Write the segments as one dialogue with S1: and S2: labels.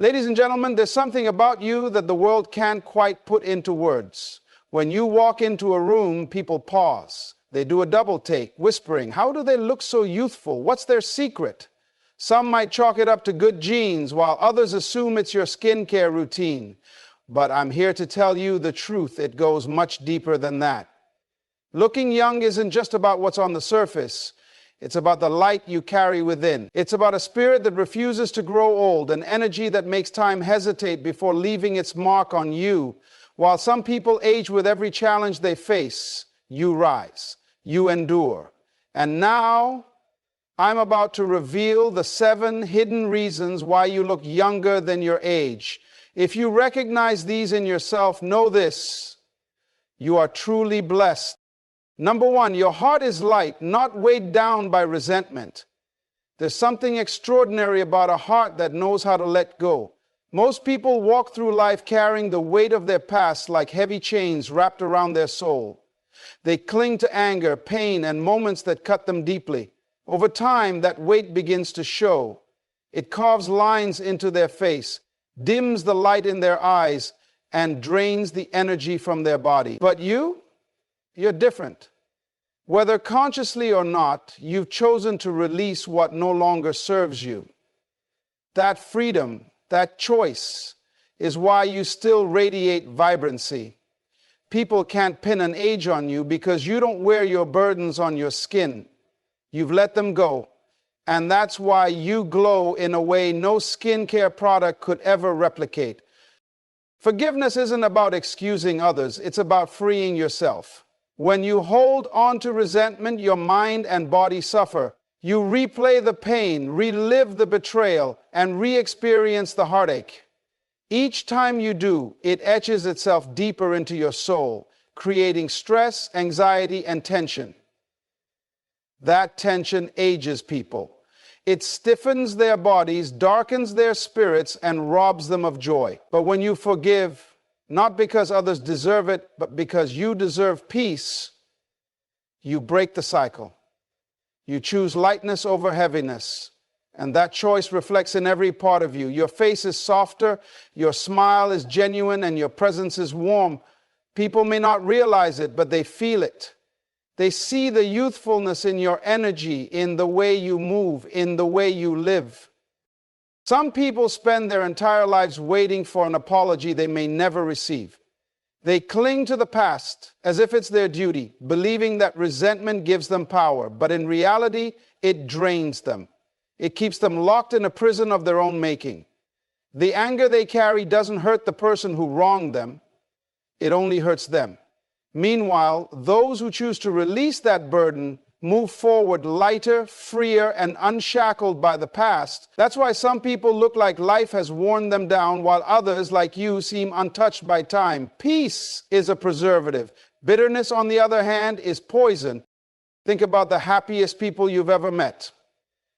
S1: Ladies and gentlemen, there's something about you that the world can't quite put into words. When you walk into a room, people pause. They do a double take, whispering, how do they look so youthful? What's their secret? Some might chalk it up to good genes, while others assume it's your skincare routine. But I'm here to tell you the truth. It goes much deeper than that. Looking young isn't just about what's on the surface. It's about the light you carry within. It's about a spirit that refuses to grow old, an energy that makes time hesitate before leaving its mark on you. While some people age with every challenge they face, you rise, you endure. And now, I'm about to reveal the 7 hidden reasons why you look younger than your age. If you recognize these in yourself, know this: you are truly blessed. Number 1, your heart is light, not weighed down by resentment. There's something extraordinary about a heart that knows how to let go. Most people walk through life carrying the weight of their past like heavy chains wrapped around their soul. They cling to anger, pain, and moments that cut them deeply. Over time, that weight begins to show. It carves lines into their face, dims the light in their eyes, and drains the energy from their body. But you're different. Whether consciously or not, you've chosen to release what no longer serves you. That freedom, that choice, is why you still radiate vibrancy. People can't pin an age on you because you don't wear your burdens on your skin. You've let them go. And that's why you glow in a way no skincare product could ever replicate. Forgiveness isn't about excusing others, it's about freeing yourself. When you hold on to resentment, your mind and body suffer. You replay the pain, relive the betrayal, and re-experience the heartache. Each time you do, it etches itself deeper into your soul, creating stress, anxiety, and tension. That tension ages people. It stiffens their bodies, darkens their spirits, and robs them of joy. But when you forgive, not because others deserve it, but because you deserve peace, you break the cycle. You choose lightness over heaviness, and that choice reflects in every part of you. Your face is softer, your smile is genuine, and your presence is warm. People may not realize it, but they feel it. They see the youthfulness in your energy, in the way you move, in the way you live. Some people spend their entire lives waiting for an apology they may never receive. They cling to the past as if it's their duty, believing that resentment gives them power, but in reality, it drains them. It keeps them locked in a prison of their own making. The anger they carry doesn't hurt the person who wronged them. It only hurts them. Meanwhile, those who choose to release that burden move forward lighter, freer, and unshackled by the past. That's why some people look like life has worn them down, while others, like you, seem untouched by time. Peace is a preservative. Bitterness, on the other hand, is poison. Think about the happiest people you've ever met.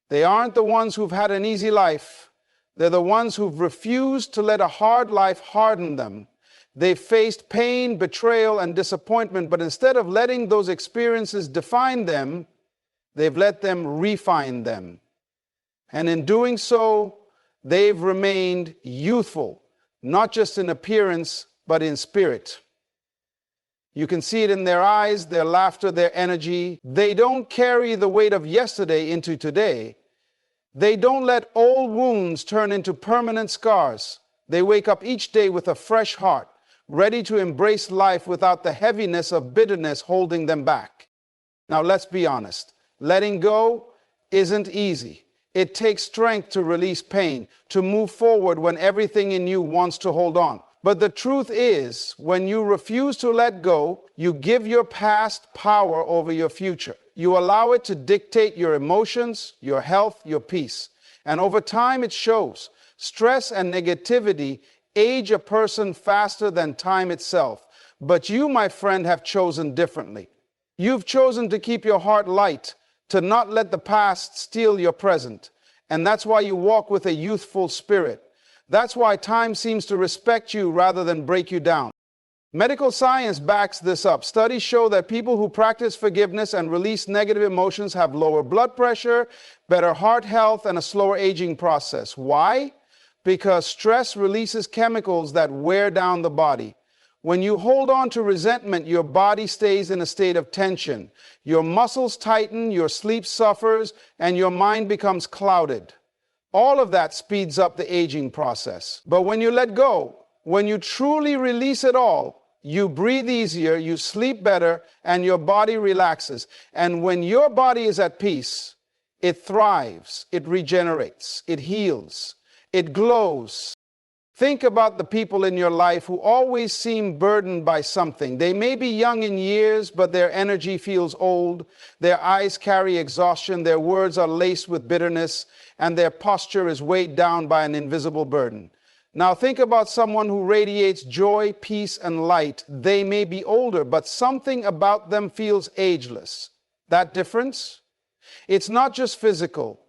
S1: They aren't the ones who've had an easy life. They're the ones who've refused to let a hard life harden them. They've faced pain, betrayal, and disappointment, but instead of letting those experiences define them, they've let them refine them. And in doing so, they've remained youthful, not just in appearance, but in spirit. You can see it in their eyes, their laughter, their energy. They don't carry the weight of yesterday into today. They don't let old wounds turn into permanent scars. They wake up each day with a fresh heart, ready to embrace life without the heaviness of bitterness holding them back. Now, let's be honest. Letting go isn't easy. It takes strength to release pain, to move forward when everything in you wants to hold on. But the truth is, when you refuse to let go, you give your past power over your future. You allow it to dictate your emotions, your health, your peace. And over time, it shows. Stress and negativity age a person faster than time itself. But you, my friend, have chosen differently. You've chosen to keep your heart light, to not let the past steal your present. And that's why you walk with a youthful spirit. That's why time seems to respect you rather than break you down. Medical science backs this up. Studies show that people who practice forgiveness and release negative emotions have lower blood pressure, better heart health, and a slower aging process. Why? because stress releases chemicals that wear down the body. When you hold on to resentment, your body stays in a state of tension. Your muscles tighten, your sleep suffers, and your mind becomes clouded. All of that speeds up the aging process. But when you let go, when you truly release it all, you breathe easier, you sleep better, and your body relaxes. And when your body is at peace, it thrives, it regenerates, it heals, it glows. Think about the people in your life who always seem burdened by something. They may be young in years, but their energy feels old. Their eyes carry exhaustion, their words are laced with bitterness, and their posture is weighed down by an invisible burden. Now think about someone who radiates joy, peace, and light. They may be older, but something about them feels ageless. That difference? It's not just physical,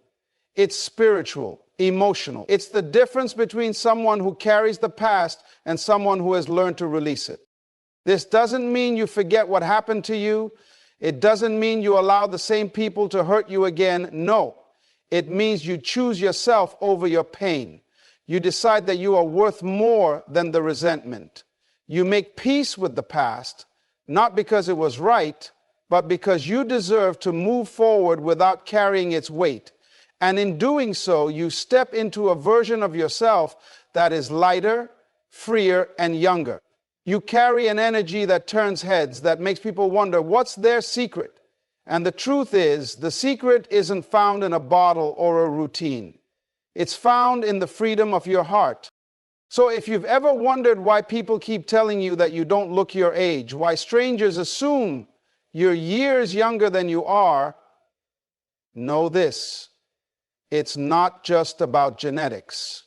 S1: it's spiritual, emotional. It's the difference between someone who carries the past and someone who has learned to release it. This doesn't mean you forget what happened to you. It doesn't mean you allow the same people to hurt you again. No, it means you choose yourself over your pain. You decide that you are worth more than the resentment. You make peace with the past, not because it was right, but because you deserve to move forward without carrying its weight. And in doing so, you step into a version of yourself that is lighter, freer, and younger. You carry an energy that turns heads, that makes people wonder, what's their secret? And the truth is, the secret isn't found in a bottle or a routine. It's found in the freedom of your heart. So if you've ever wondered why people keep telling you that you don't look your age, why strangers assume you're years younger than you are, know this. It's not just about genetics.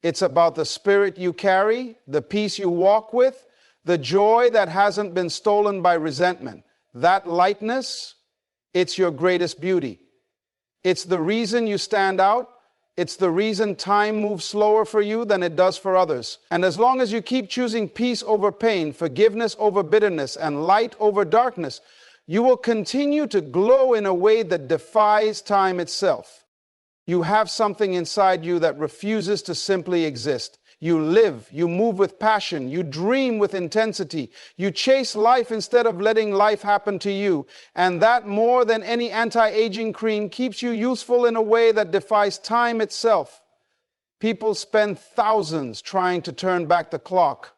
S1: It's about the spirit you carry, the peace you walk with, the joy that hasn't been stolen by resentment. That lightness, it's your greatest beauty. It's the reason you stand out. It's the reason time moves slower for you than it does for others. And as long as you keep choosing peace over pain, forgiveness over bitterness, and light over darkness, you will continue to glow in a way that defies time itself. You have something inside you that refuses to simply exist. You live, you move with passion, you dream with intensity, you chase life instead of letting life happen to you. And that, more than any anti-aging cream, keeps you youthful in a way that defies time itself. People spend thousands trying to turn back the clock,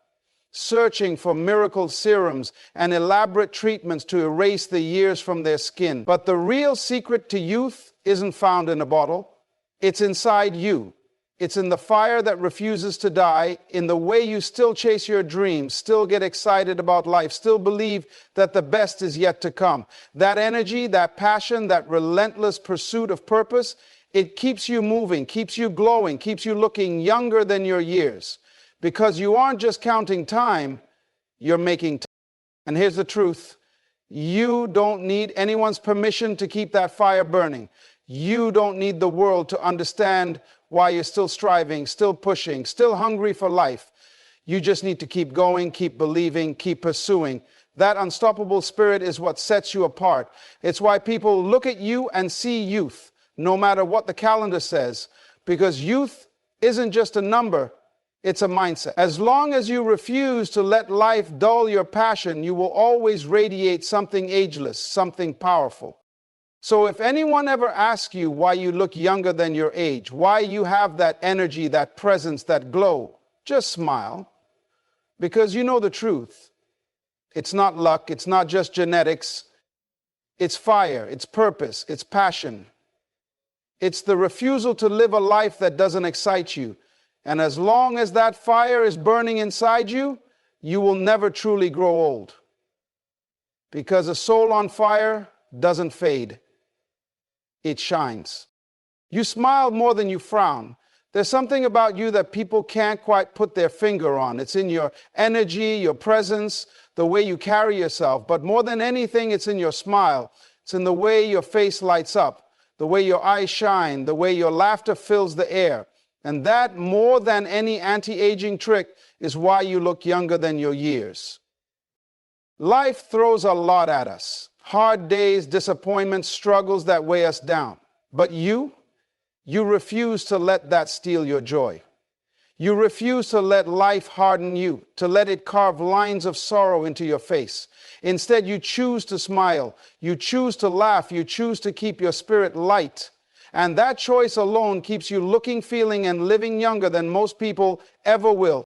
S1: searching for miracle serums and elaborate treatments to erase the years from their skin. But the real secret to youth isn't found in a bottle. It's inside you. It's in the fire that refuses to die, in the way you still chase your dreams, still get excited about life, still believe that the best is yet to come. That energy, that passion, that relentless pursuit of purpose, it keeps you moving, keeps you glowing, keeps you looking younger than your years. Because you aren't just counting time, you're making time. And here's the truth. You don't need anyone's permission to keep that fire burning. You don't need the world to understand why you're still striving, still pushing, still hungry for life. You just need to keep going, keep believing, keep pursuing. That unstoppable spirit is what sets you apart. It's why people look at you and see youth, no matter what the calendar says, because youth isn't just a number, it's a mindset. As long as you refuse to let life dull your passion, you will always radiate something ageless, something powerful. So if anyone ever asks you why you look younger than your age, why you have that energy, that presence, that glow, just smile. Because you know the truth. It's not luck, it's not just genetics. It's fire, it's purpose, it's passion. It's the refusal to live a life that doesn't excite you. And as long as that fire is burning inside you, you will never truly grow old. Because a soul on fire doesn't fade. It shines. You smile more than you frown. There's something about you that people can't quite put their finger on. It's in your energy, your presence, the way you carry yourself. But more than anything, it's in your smile. It's in the way your face lights up, the way your eyes shine, the way your laughter fills the air. And that, more than any anti-aging trick, is why you look younger than your years. Life throws a lot at us. Hard days, disappointments, struggles that weigh us down. But you refuse to let that steal your joy. You refuse to let life harden you, to let it carve lines of sorrow into your face. Instead, you choose to smile, you choose to laugh, you choose to keep your spirit light. And that choice alone keeps you looking, feeling, and living younger than most people ever will.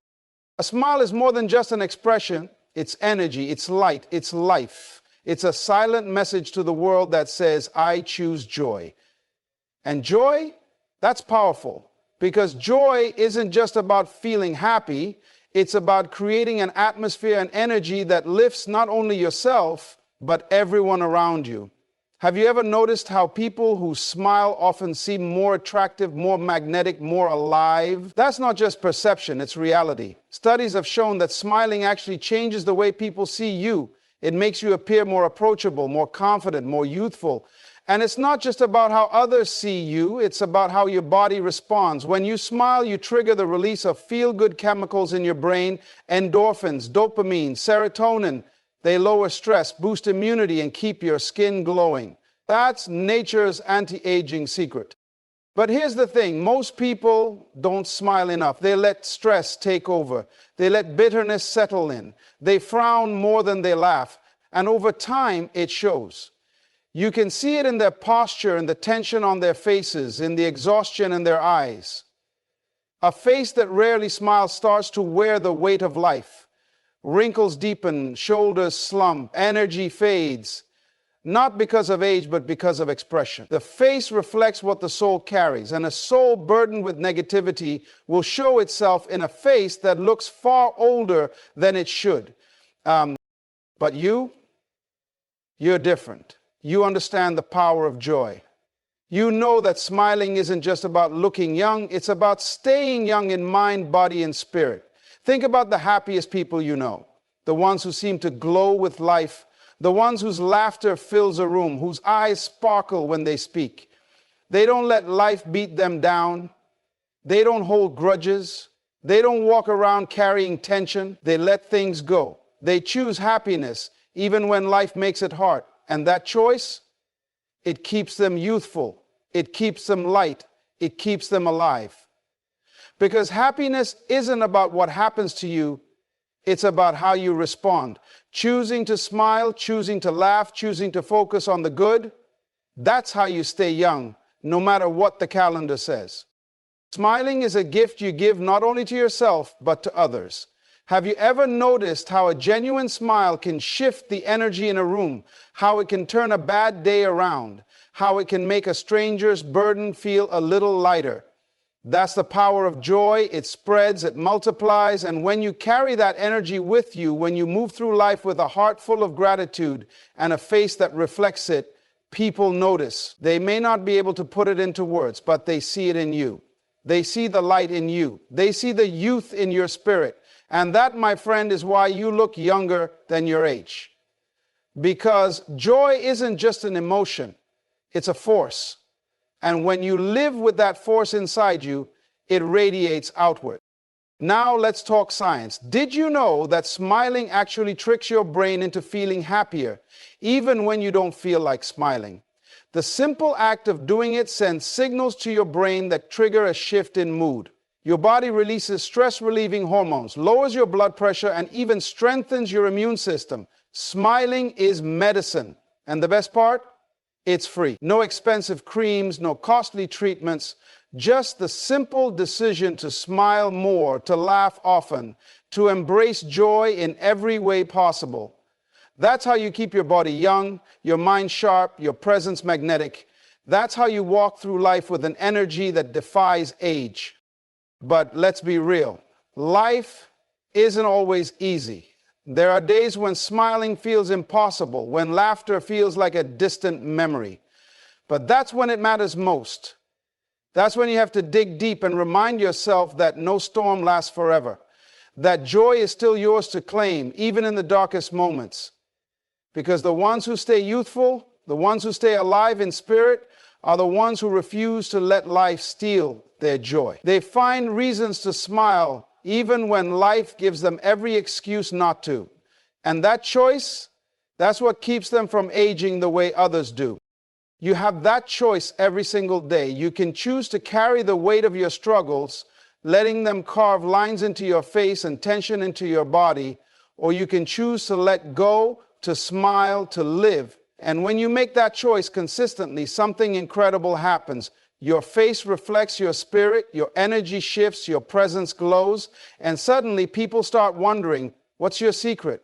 S1: A smile is more than just an expression. It's energy, it's light, it's life. It's a silent message to the world that says, I choose joy. And joy, that's powerful. Because joy isn't just about feeling happy, it's about creating an atmosphere and energy that lifts not only yourself, but everyone around you. Have you ever noticed how people who smile often seem more attractive, more magnetic, more alive? That's not just perception, it's reality. Studies have shown that smiling actually changes the way people see you. It makes you appear more approachable, more confident, more youthful. And it's not just about how others see you, it's about how your body responds. When you smile, you trigger the release of feel-good chemicals in your brain, endorphins, dopamine, serotonin. They lower stress, boost immunity, and keep your skin glowing. That's nature's anti-aging secret. But here's the thing, most people don't smile enough. They let stress take over. They let bitterness settle in. They frown more than they laugh. And over time, it shows. You can see it in their posture, in the tension on their faces, in the exhaustion in their eyes. A face that rarely smiles starts to wear the weight of life. Wrinkles deepen, shoulders slump, energy fades. Not because of age, but because of expression. The face reflects what the soul carries, and a soul burdened with negativity will show itself in a face that looks far older than it should. But you're different. You understand the power of joy. You know that smiling isn't just about looking young, it's about staying young in mind, body, and spirit. Think about the happiest people you know, the ones who seem to glow with life, the ones whose laughter fills a room, whose eyes sparkle when they speak. They don't let life beat them down. They don't hold grudges. They don't walk around carrying tension. They let things go. They choose happiness even when life makes it hard. And that choice, it keeps them youthful. It keeps them light. It keeps them alive. Because happiness isn't about what happens to you. It's about how you respond. Choosing to smile, choosing to laugh, choosing to focus on the good. That's how you stay young, no matter what the calendar says. Smiling is a gift you give not only to yourself, but to others. Have you ever noticed how a genuine smile can shift the energy in a room, how it can turn a bad day around, how it can make a stranger's burden feel a little lighter? That's the power of joy. It spreads, it multiplies, and when you carry that energy with you, when you move through life with a heart full of gratitude and a face that reflects it, people notice. They may not be able to put it into words, but they see it in you. They see the light in you. They see the youth in your spirit. And that, my friend, is why you look younger than your age. Because joy isn't just an emotion, it's a force. And when you live with that force inside you, it radiates outward. Now let's talk science. Did you know that smiling actually tricks your brain into feeling happier, even when you don't feel like smiling? The simple act of doing it sends signals to your brain that trigger a shift in mood. Your body releases stress-relieving hormones, lowers your blood pressure, and even strengthens your immune system. Smiling is medicine. And the best part? It's free. No expensive creams, no costly treatments, just the simple decision to smile more, to laugh often, to embrace joy in every way possible. That's how you keep your body young, your mind sharp, your presence magnetic. That's how you walk through life with an energy that defies age. But let's be real. Life isn't always easy. There are days when smiling feels impossible, when laughter feels like a distant memory. But that's when it matters most. That's when you have to dig deep and remind yourself that no storm lasts forever, that joy is still yours to claim, even in the darkest moments. Because the ones who stay youthful, the ones who stay alive in spirit, are the ones who refuse to let life steal their joy. They find reasons to smile even when life gives them every excuse not to. And that choice, that's what keeps them from aging the way others do. You have that choice every single day. You can choose to carry the weight of your struggles, letting them carve lines into your face and tension into your body, or you can choose to let go, to smile, to live. And when you make that choice consistently, something incredible happens. Your face reflects your spirit, your energy shifts, your presence glows, and suddenly people start wondering, what's your secret?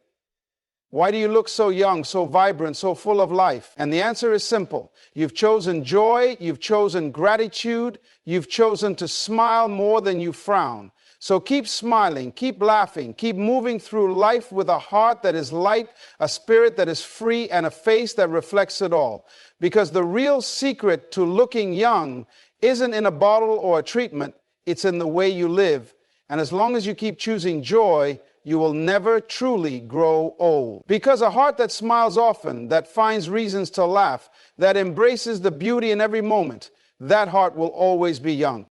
S1: Why do you look so young, so vibrant, so full of life? And the answer is simple. You've chosen joy, you've chosen gratitude, you've chosen to smile more than you frown. So keep smiling, keep laughing, keep moving through life with a heart that is light, a spirit that is free, and a face that reflects it all. Because the real secret to looking young isn't in a bottle or a treatment, it's in the way you live. And as long as you keep choosing joy, you will never truly grow old. Because a heart that smiles often, that finds reasons to laugh, that embraces the beauty in every moment, that heart will always be young.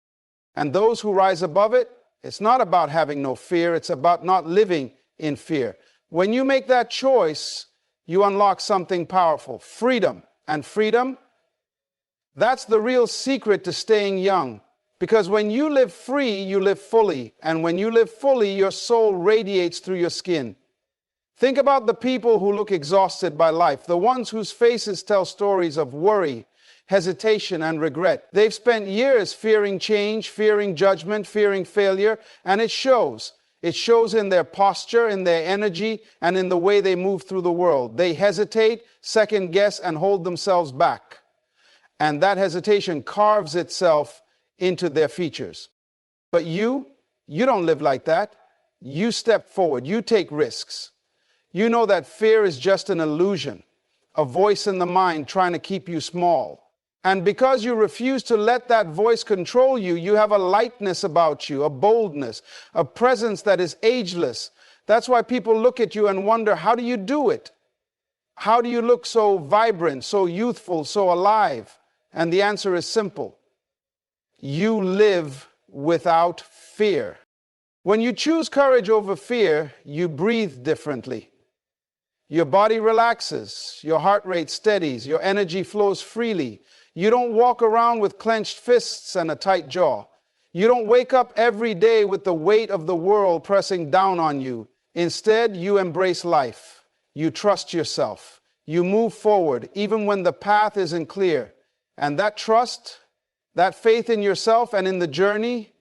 S1: And those who rise above it, it's not about having no fear, it's about not living in fear. When you make that choice, you unlock something powerful, freedom. And freedom, that's the real secret to staying young. Because when you live free, you live fully. And when you live fully, your soul radiates through your skin. Think about the people who look exhausted by life, the ones whose faces tell stories of worry, hesitation, and regret. They've spent years fearing change, fearing judgment, fearing failure, and it shows. It shows in their posture, in their energy, and in the way they move through the world. They hesitate, second guess, and hold themselves back. And that hesitation carves itself into their features. But you don't live like that. You step forward. You take risks. You know that fear is just an illusion, a voice in the mind trying to keep you small. And because you refuse to let that voice control you, you have a lightness about you, a boldness, a presence that is ageless. That's why people look at you and wonder, how do you do it? How do you look so vibrant, so youthful, so alive? And the answer is simple. You live without fear. When you choose courage over fear, you breathe differently. Your body relaxes, your heart rate steadies, your energy flows freely. You don't walk around with clenched fists and a tight jaw. You don't wake up every day with the weight of the world pressing down on you. Instead, you embrace life. You trust yourself. You move forward even when the path isn't clear. And that trust, that faith in yourself and in the journey,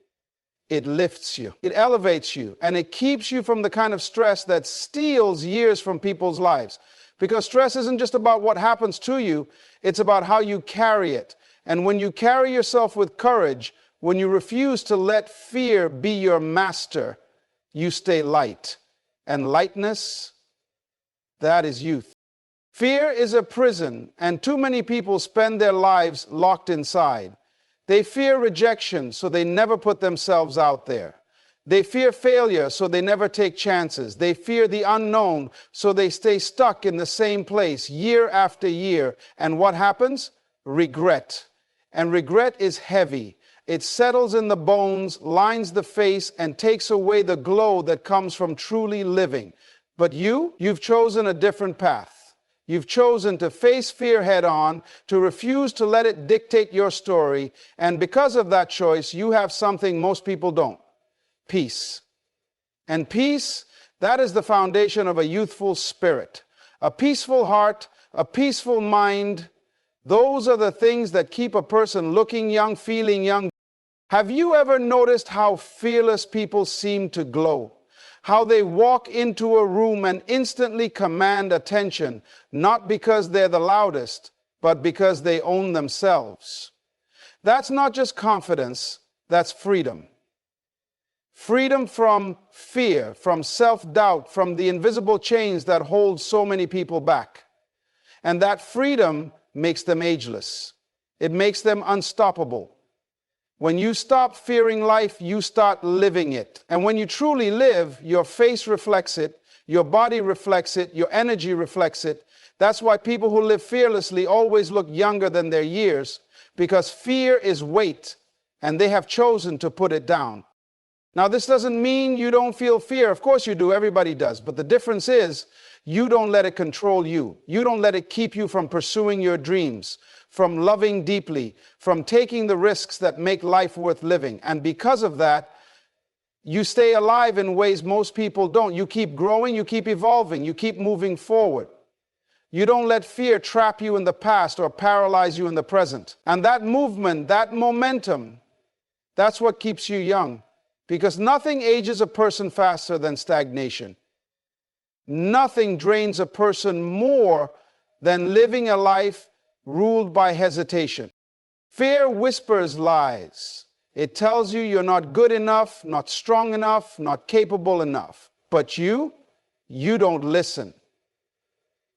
S1: it lifts you, it elevates you, and it keeps you from the kind of stress that steals years from people's lives. Because stress isn't just about what happens to you, it's about how you carry it. And when you carry yourself with courage, when you refuse to let fear be your master, you stay light. And lightness, that is youth. Fear is a prison, and too many people spend their lives locked inside. They fear rejection, so they never put themselves out there. They fear failure, so they never take chances. They fear the unknown, so they stay stuck in the same place year after year. And what happens? Regret. And regret is heavy. It settles in the bones, lines the face, and takes away the glow that comes from truly living. But you've chosen a different path. You've chosen to face fear head on, to refuse to let it dictate your story. And because of that choice, you have something most people don't. Peace. And peace, that is the foundation of a youthful spirit. A peaceful heart, a peaceful mind, those are the things that keep a person looking young, feeling young. Have you ever noticed how fearless people seem to glow? How they walk into a room and instantly command attention, not because they're the loudest, but because they own themselves. That's not just confidence, that's freedom. Freedom from fear, from self-doubt, from the invisible chains that hold so many people back. And that freedom makes them ageless. It makes them unstoppable. When you stop fearing life, you start living it. And when you truly live, your face reflects it, your body reflects it, your energy reflects it. That's why people who live fearlessly always look younger than their years, because fear is weight, and they have chosen to put it down. Now, this doesn't mean you don't feel fear. Of course you do. Everybody does. But the difference is you don't let it control you. You don't let it keep you from pursuing your dreams, from loving deeply, from taking the risks that make life worth living. And because of that, You stay alive in ways most people don't. You keep growing, you keep evolving, you keep moving forward. You don't let fear trap you in the past or paralyze you in the present. And that movement, that momentum, that's what keeps you young. Because nothing ages a person faster than stagnation. Nothing drains a person more than living a life ruled by hesitation. Fear whispers lies. It tells you you're not good enough, not strong enough, not capable enough. But you don't listen.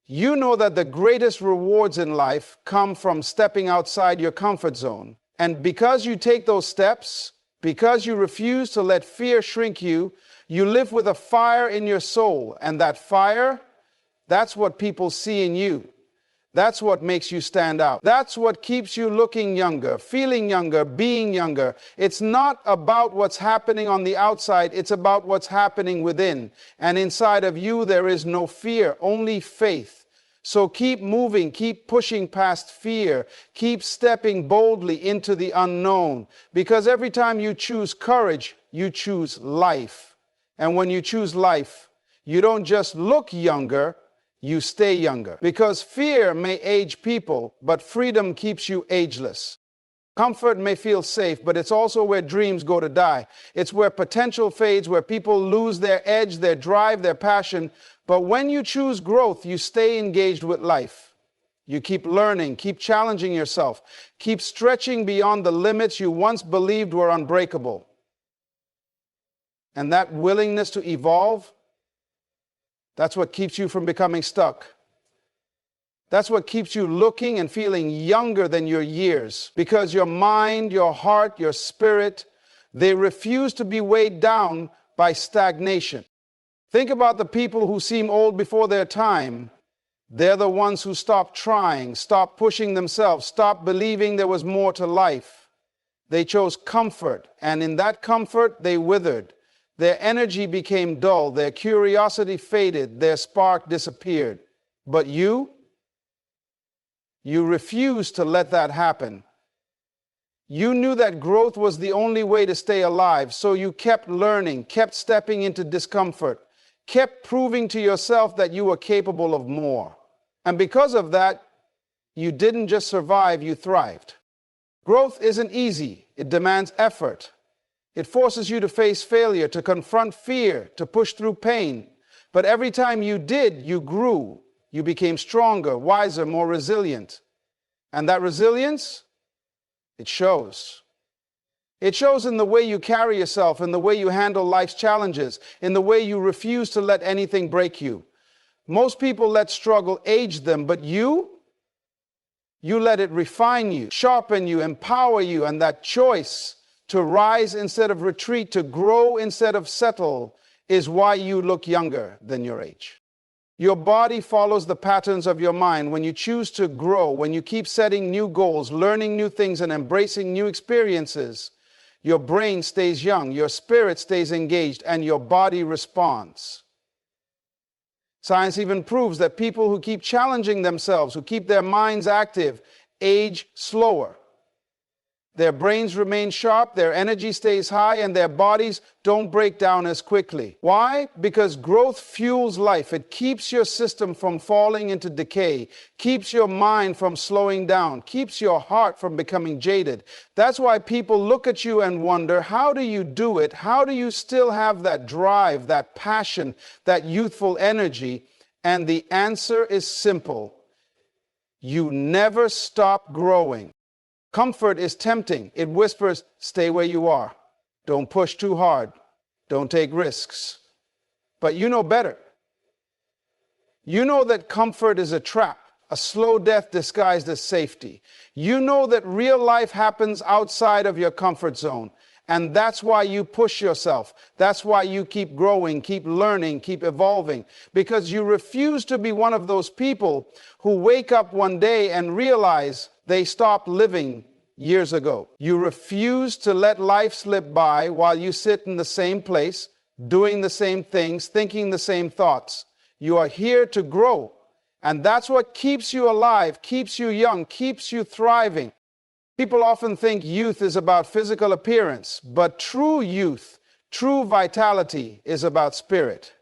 S1: You know that the greatest rewards in life come from stepping outside your comfort zone. And because you take those steps, because you refuse to let fear shrink you, you live with a fire in your soul. And that fire, that's what people see in you. That's what makes you stand out. That's what keeps you looking younger, feeling younger, being younger. It's not about what's happening on the outside. It's about what's happening within. And inside of you, there is no fear, only faith. So keep moving, keep pushing past fear, keep stepping boldly into the unknown. Because every time you choose courage, you choose life. And when you choose life, you don't just look younger, you stay younger. Because fear may age people, but freedom keeps you ageless. Comfort may feel safe, but it's also where dreams go to die. It's where potential fades, where people lose their edge, their drive, their passion. But when you choose growth, you stay engaged with life. You keep learning, keep challenging yourself, keep stretching beyond the limits you once believed were unbreakable. And that willingness to evolve, that's what keeps you from becoming stuck. That's what keeps you looking and feeling younger than your years. Because your mind, your heart, your spirit, they refuse to be weighed down by stagnation. Think about the people who seem old before their time. They're the ones who stopped trying, stopped pushing themselves, stopped believing there was more to life. They chose comfort, and in that comfort, they withered. Their energy became dull, their curiosity faded, their spark disappeared. But you refused to let that happen. You knew that growth was the only way to stay alive, so you kept learning, kept stepping into discomfort, kept proving to yourself that you were capable of more. And because of that, you didn't just survive, you thrived. Growth isn't easy. It demands effort. It forces you to face failure, to confront fear, to push through pain. But every time you did, you grew. You became stronger, wiser, more resilient. And that resilience, it shows. It shows in the way you carry yourself, in the way you handle life's challenges, in the way you refuse to let anything break you. Most people let struggle age them, but you let it refine you, sharpen you, empower you, and that choice to rise instead of retreat, to grow instead of settle, is why you look younger than your age. Your body follows the patterns of your mind. When you choose to grow, when you keep setting new goals, learning new things, and embracing new experiences, your brain stays young, your spirit stays engaged, and your body responds. Science even proves that people who keep challenging themselves, who keep their minds active, age slower. Their brains remain sharp, their energy stays high, and their bodies don't break down as quickly. Why? Because growth fuels life. It keeps your system from falling into decay, keeps your mind from slowing down, keeps your heart from becoming jaded. That's why people look at you and wonder, how do you do it? How do you still have that drive, that passion, that youthful energy? And the answer is simple. You never stop growing. Comfort is tempting. It whispers, stay where you are. Don't push too hard. Don't take risks. But you know better. You know that comfort is a trap, a slow death disguised as safety. You know that real life happens outside of your comfort zone. And that's why you push yourself. That's why you keep growing, keep learning, keep evolving. Because you refuse to be one of those people who wake up one day and realize they stopped living years ago. You refuse to let life slip by while you sit in the same place, doing the same things, thinking the same thoughts. You are here to grow. And that's what keeps you alive, keeps you young, keeps you thriving. People often think youth is about physical appearance, but true youth, True vitality is about spirit.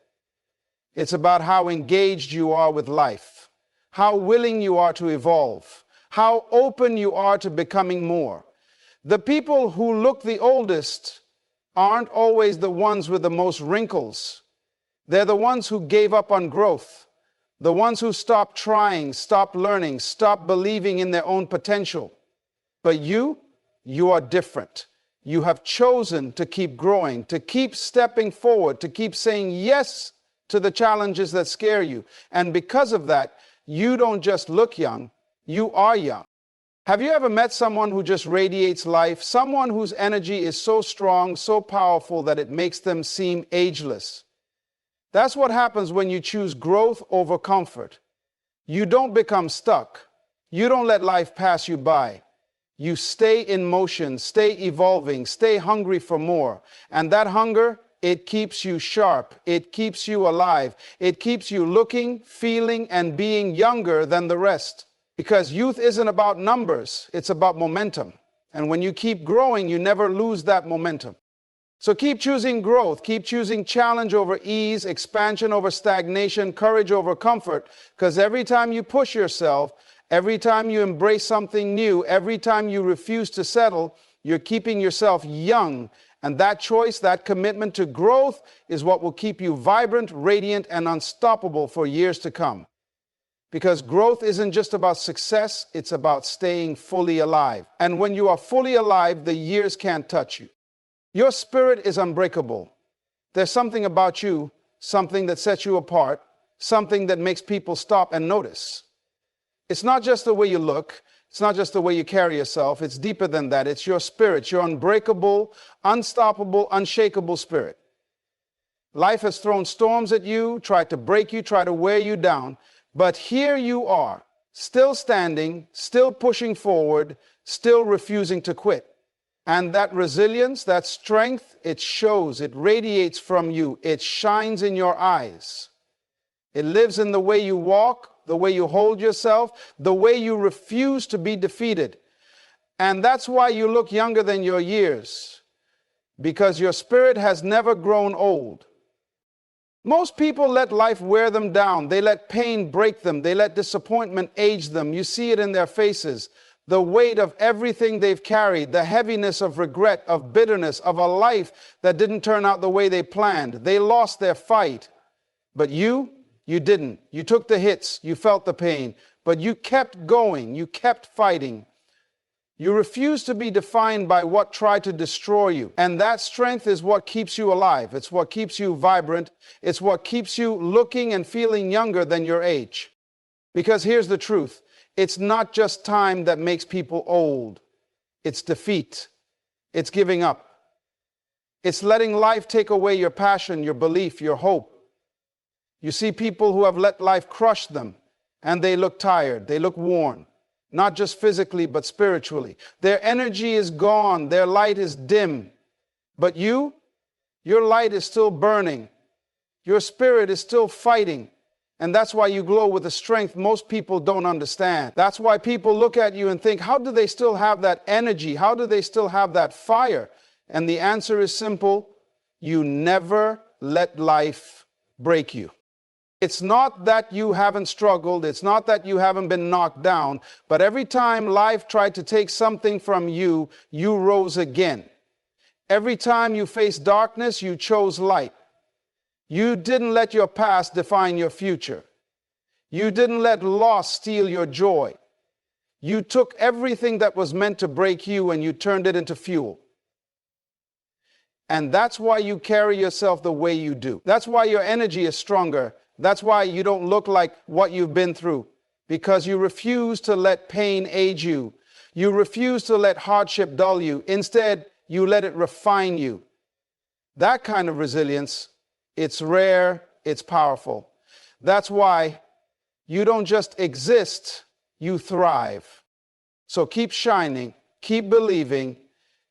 S1: It's about how engaged you are with life, how willing you are to evolve, how open you are to becoming more. The people who look the oldest aren't always the ones with the most wrinkles. They're the ones who gave up on growth, the ones who stopped trying, stopped learning, stopped believing in their own potential. But you are different. You have chosen to keep growing, to keep stepping forward, to keep saying yes to the challenges that scare you. And because of that, you don't just look young, you are young. Have you ever met someone who just radiates life? Someone whose energy is so strong, so powerful that it makes them seem ageless. That's what happens when you choose growth over comfort. You don't become stuck. You don't let life pass you by. You stay in motion, stay evolving, stay hungry for more. And that hunger, it keeps you sharp. It keeps you alive. It keeps you looking, feeling, and being younger than the rest. Because youth isn't about numbers, it's about momentum. And when you keep growing, you never lose that momentum. So keep choosing growth, keep choosing challenge over ease, expansion over stagnation, courage over comfort. Because every time you push yourself, every time you embrace something new, every time you refuse to settle, you're keeping yourself young. And that choice, that commitment to growth is what will keep you vibrant, radiant, and unstoppable for years to come. Because growth isn't just about success, it's about staying fully alive. And when you are fully alive, the years can't touch you. Your spirit is unbreakable. There's something about you, something that sets you apart, something that makes people stop and notice. It's not just the way you look, it's not just the way you carry yourself, it's deeper than that. It's your spirit, your unbreakable, unstoppable, unshakable spirit. Life has thrown storms at you, tried to break you, tried to wear you down. But here you are, still standing, still pushing forward, still refusing to quit. And that resilience, that strength, it shows, it radiates from you, it shines in your eyes. It lives in the way you walk, the way you hold yourself, the way you refuse to be defeated. And that's why you look younger than your years, because your spirit has never grown old. Most people let life wear them down. They let pain break them. They let disappointment age them. You see it in their faces. The weight of everything they've carried, the heaviness of regret, of bitterness, of a life that didn't turn out the way they planned. They lost their fight. But you didn't. You took the hits. You felt the pain. But you kept going. You kept fighting. You refuse to be defined by what tried to destroy you. And that strength is what keeps you alive. It's what keeps you vibrant. It's what keeps you looking and feeling younger than your age. Because here's the truth. It's not just time that makes people old. It's defeat. It's giving up. It's letting life take away your passion, your belief, your hope. You see people who have let life crush them, and they look tired. They look worn. Not just physically, but spiritually. Their energy is gone. Their light is dim. But your light is still burning. Your spirit is still fighting. And that's why you glow with a strength most people don't understand. That's why people look at you and think, how do they still have that energy? How do they still have that fire? And the answer is simple. You never let life break you. It's not that you haven't struggled. It's not that you haven't been knocked down. But every time life tried to take something from you, you rose again. Every time you faced darkness, you chose light. You didn't let your past define your future. You didn't let loss steal your joy. You took everything that was meant to break you and you turned it into fuel. And that's why you carry yourself the way you do. That's why your energy is stronger. That's why you don't look like what you've been through, because you refuse to let pain age you. You refuse to let hardship dull you. Instead, you let it refine you. That kind of resilience, it's rare, it's powerful. That's why you don't just exist, you thrive. So keep shining, keep believing,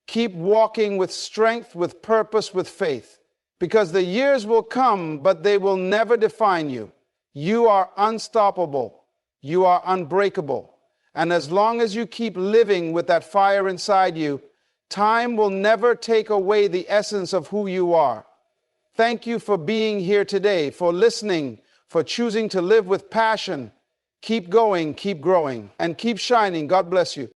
S1: keep walking with strength, with purpose, with faith. Because the years will come, but they will never define you. You are unstoppable. You are unbreakable. And as long as you keep living with that fire inside you, Time will never take away the essence of who you are. Thank you for being here today, for listening, for choosing to live with passion. Keep going, keep growing, and keep shining. God bless you.